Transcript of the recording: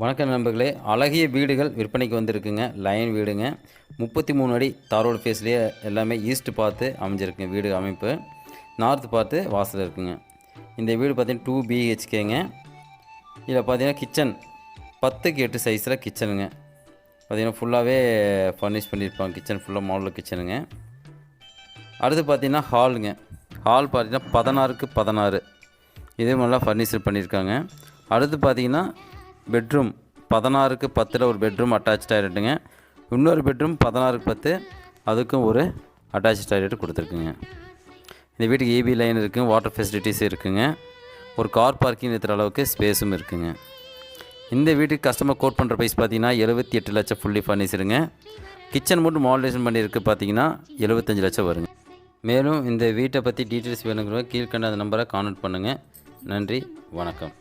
வணக்கம் நண்பர்களே, அழகிய வீடுகள் விற்பனைக்கு வந்திருக்குங்க. லைன் வீடுங்க. 33 அடி தாரோடு ஃபேஸ்லேயே எல்லாமே ஈஸ்ட் பார்த்து அமைஞ்சிருக்குங்க. வீடு அமைப்பு நார்த் பார்த்து வாசல் இருக்குங்க. இந்த வீடு பார்த்தீங்கன்னா 2 BHKங்க. இதில் பார்த்தீங்கன்னா கிச்சன் 10க்கு 8 சைஸில் கிச்சனுங்க. பார்த்தீங்கன்னா ஃபுல்லாகவே ஃபர்னிஷ் பண்ணியிருப்பாங்க. கிச்சன் ஃபுல்லாக மாடல் கிச்சனுங்க. அடுத்து பார்த்தீங்கன்னா ஹாலுங்க. ஹால் பார்த்தீங்கன்னா 16க்கு 16 இதே மாதிரிலாம் ஃபர்னிச்சர் பண்ணியிருக்காங்க. அடுத்து பார்த்தீங்கன்னா பெட்ரூம் 16க்கு 10 ஒரு பெட்ரூம் அட்டாச் டாய்லெட்டுங்க. இன்னொரு பெட்ரூம் 16க்கு 10 அதுக்கும் ஒரு அட்டாச் டாய்லெட் கொடுத்துருக்குங்க. இந்த வீட்டுக்கு EB லைன் இருக்குங்க. வாட்டர் ஃபெசிலிட்டிஸ் இருக்குங்க. ஒரு கார் பார்க்கிங் நிறுத்துற அளவுக்கு ஸ்பேஸும் இருக்குங்க. இந்த வீட்டுக்கு கஸ்டமர் கோட் பண்ணுற ப்ரைஸ் பார்த்தீங்கன்னா 78 லட்சம் ஃபுல்லி ஃபர்னிச்சருங்க. கிச்சன் மட்டும் மாடுலேஷன் பண்ணியிருக்கு பார்த்தீங்கன்னா 75 லட்சம் வருங்க. மேலும் இந்த வீட்டை பற்றி டீட்டெயில்ஸ் வேணுங்கிறவங்க கீழ்கண்ட அந்த நம்பரை கான்டாக்ட் பண்ணுங்கள். நன்றி, வணக்கம்.